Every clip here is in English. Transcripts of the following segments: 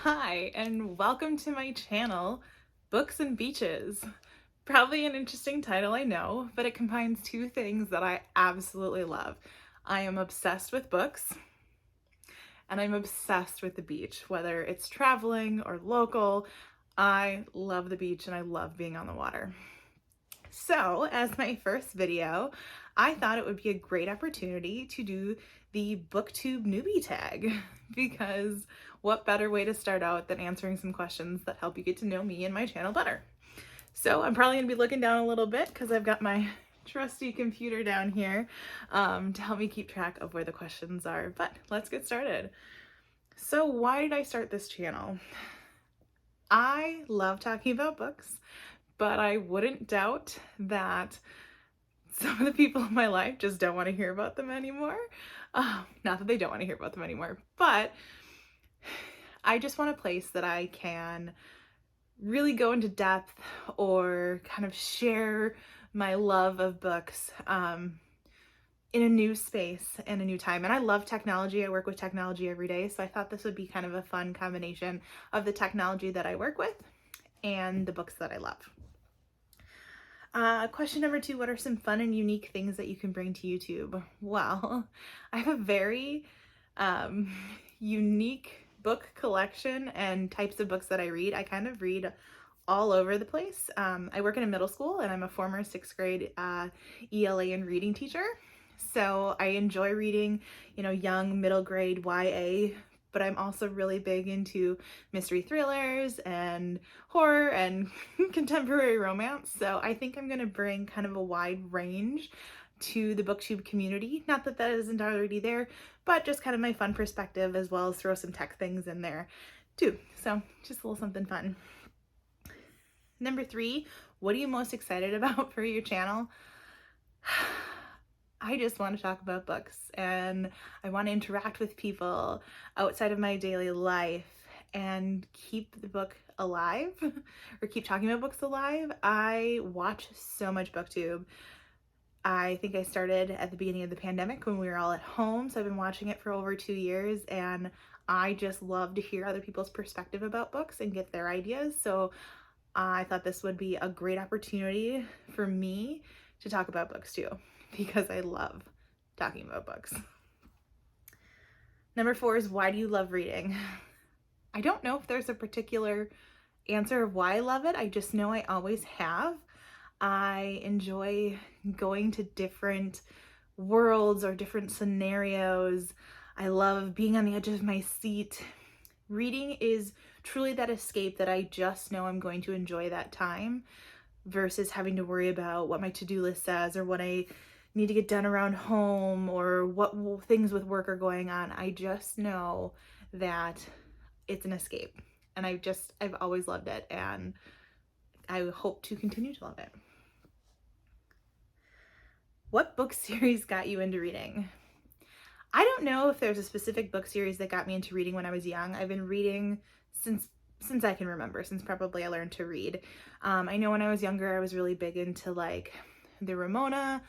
Hi, and welcome to my channel, Books and Beaches. Probably an interesting title, I know, but it combines two things that I absolutely love. I am obsessed with books, and I'm obsessed with the beach, whether it's traveling or local. I love the beach and I love being on the water. So, as my first video, I thought it would be a great opportunity to do the booktube newbie tag because what better way to start out than answering some questions that help you get to know me and my channel better. So I'm probably gonna be looking down a little bit because I've got my trusty computer down here to help me keep track of where the questions are, but let's get started. So why did I start this channel? I love talking about books, but I wouldn't doubt that some of the people in my life just don't want to hear about them anymore. Not that they don't want to hear about them anymore, but I just want a place that I can really go into depth or kind of share my love of books in a new space and a new time. And I love technology. I work with technology every day. So I thought this would be kind of a fun combination of the technology that I work with and the books that I love. Question number 2, what are some fun and unique things that you can bring to YouTube? Well, I have a very unique book collection and types of books that I read. I kind of read all over the place. I work in a middle school and I'm a former 6th grade ELA and reading teacher. So I enjoy reading, young middle grade YA, but I'm also really big into mystery thrillers and horror and contemporary romance. So I think I'm going to bring kind of a wide range to the booktube community. Not that that isn't already there, but just kind of my fun perspective, as well as throw some tech things in there too. So just a little something fun. Number 3, what are you most excited about for your channel? I just want to talk about books and I want to interact with people outside of my daily life and keep the book alive or keep talking about books alive. I watch so much booktube. I think I started at the beginning of the pandemic when we were all at home, so I've been watching it for over 2 years, and I just love to hear other people's perspective about books and get their ideas. So I thought this would be a great opportunity for me to talk about books too, because I love talking about books. Number 4 is, why do you love reading? I don't know if there's a particular answer of why I love it. I just know I always have. I enjoy going to different worlds or different scenarios. I love being on the edge of my seat. Reading is truly that escape that I just know I'm going to enjoy that time versus having to worry about what my to-do list says or what I need to get done around home or what things with work are going on. I just know that it's an escape, and I've always loved it, and I hope to continue to love it. What book series got you into reading? I don't know if there's a specific book series that got me into reading when I was young. I've been reading since I can remember, since probably I learned to read. I know when I was younger, I was really big into like the Ramona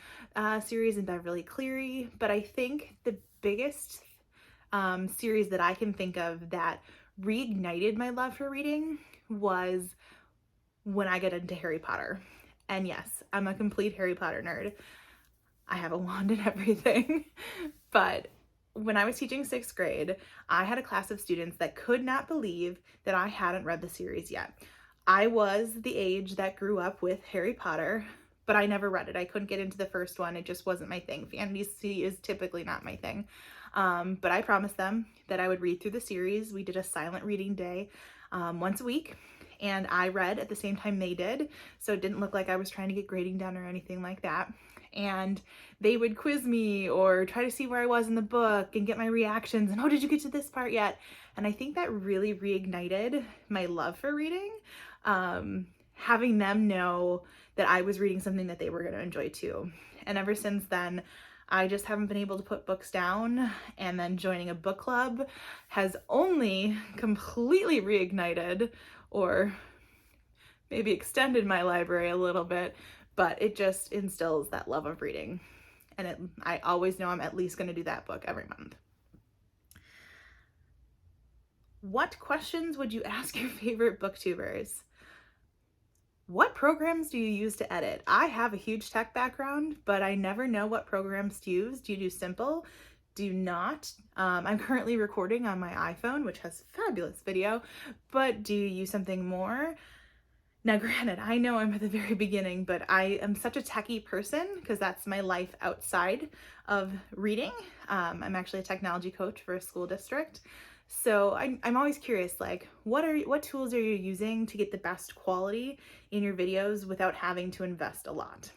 series and Beverly Cleary, but I think the biggest series that I can think of that reignited my love for reading was when I got into Harry Potter. And yes, I'm a complete Harry Potter nerd. I have a wand and everything, but when I was teaching 6th grade, I had a class of students that could not believe that I hadn't read the series yet. I was the age that grew up with Harry Potter, but I never read it. I couldn't get into the first one. It just wasn't my thing. Fantasy is typically not my thing. But I promised them that I would read through the series. We did a silent reading day once a week, and I read at the same time they did, so it didn't look like I was trying to get grading done or anything like that. And they would quiz me or try to see where I was in the book and get my reactions and, oh, did you get to this part yet? And I think that really reignited my love for reading, having them know that I was reading something that they were going to enjoy too. And ever since then, I just haven't been able to put books down, and then joining a book club has only completely reignited or maybe extended my library a little bit, but it just instills that love of reading. And I always know I'm at least going to do that book every month. What questions would you ask your favorite booktubers? What programs do you use to edit? I have a huge tech background, but I never know what programs to use. Do you do simple? Do you not? I'm currently recording on my iPhone, which has fabulous video, but do you use something more? Now, granted, I know I'm at the very beginning, but I am such a techie person because that's my life outside of reading. I'm actually a technology coach for a school district. So I'm always curious, like, what tools are you using to get the best quality in your videos without having to invest a lot?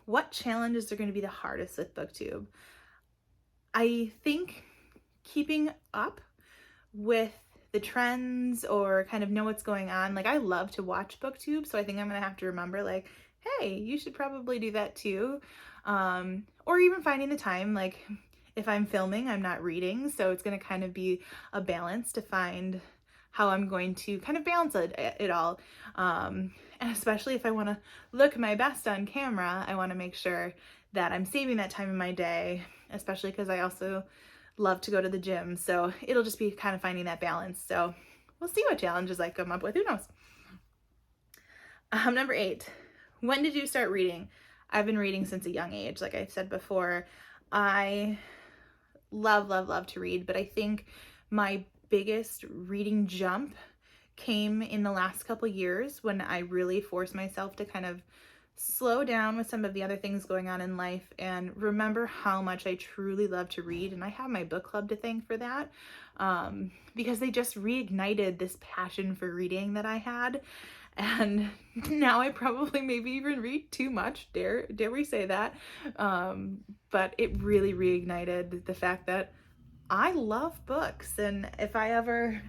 What challenges are going to be the hardest with BookTube? I think keeping up with the trends or kind of know what's going on. Like, I love to watch BookTube, so I think I'm gonna have to remember, like, hey, you should probably do that too. Or even finding the time, like if I'm filming, I'm not reading, so it's gonna kind of be a balance to find how I'm going to kind of balance it all. And especially if I wanna look my best on camera, I wanna make sure that I'm saving that time in my day, especially because I also love to go to the gym. So it'll just be kind of finding that balance. So we'll see what challenges I come up with. Who knows? Number 8, when did you start reading? I've been reading since a young age. Like I've said before, I love, love, love to read, but I think my biggest reading jump came in the last couple years when I really forced myself to kind of slow down with some of the other things going on in life and remember how much I truly love to read. And I have my book club to thank for that, because they just reignited this passion for reading that I had. And now I probably maybe even read too much, dare we say that, but it really reignited the fact that I love books. And if I ever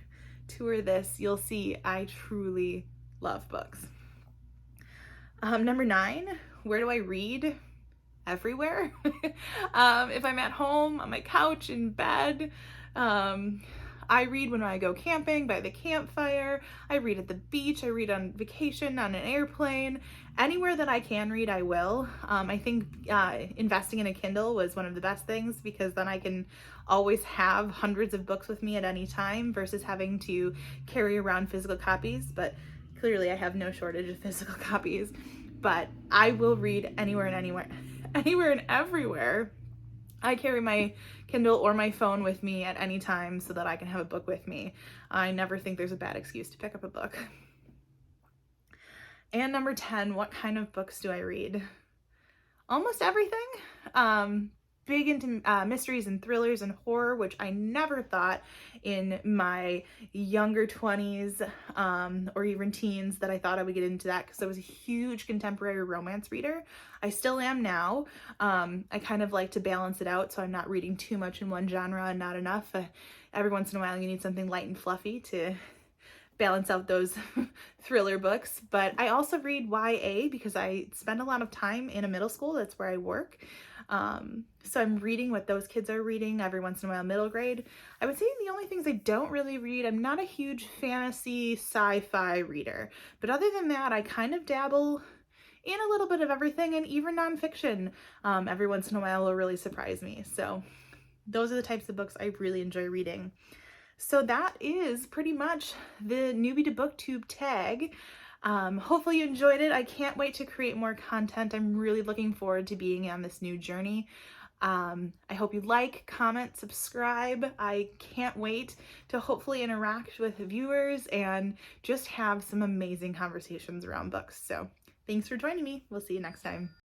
tour this, you'll see I truly love books. Number 9, where do I read? Everywhere. If I'm at home, on my couch, in bed, I read when I go camping by the campfire. I read at the beach. I read on vacation, on an airplane. Anywhere that I can read, I will. I think investing in a Kindle was one of the best things because then I can always have hundreds of books with me at any time versus having to carry around physical copies. But clearly I have no shortage of physical copies, but I will read anywhere and anywhere and everywhere. I carry my Kindle or my phone with me at any time so that I can have a book with me. I never think there's a bad excuse to pick up a book. And number 10, what kind of books do I read? Almost everything. Big into mysteries and thrillers and horror, which I never thought in my younger 20s or even teens that I thought I would get into that, because I was a huge contemporary romance reader. I still am now. I kind of like to balance it out so I'm not reading too much in one genre and not enough. Every once in a while you need something light and fluffy to balance out those thriller books. But I also read YA because I spend a lot of time in a middle school. That's where I work. So I'm reading what those kids are reading every once in a while, middle grade. I would say the only things I don't really read, I'm not a huge fantasy sci-fi reader, but other than that, I kind of dabble in a little bit of everything, and even nonfiction every once in a while will really surprise me. So those are the types of books I really enjoy reading. So that is pretty much the newbie to booktube tag. Hopefully you enjoyed it. I can't wait to create more content. I'm really looking forward to being on this new journey. I hope you like, comment, subscribe. I can't wait to hopefully interact with viewers and just have some amazing conversations around books. So thanks for joining me. We'll see you next time.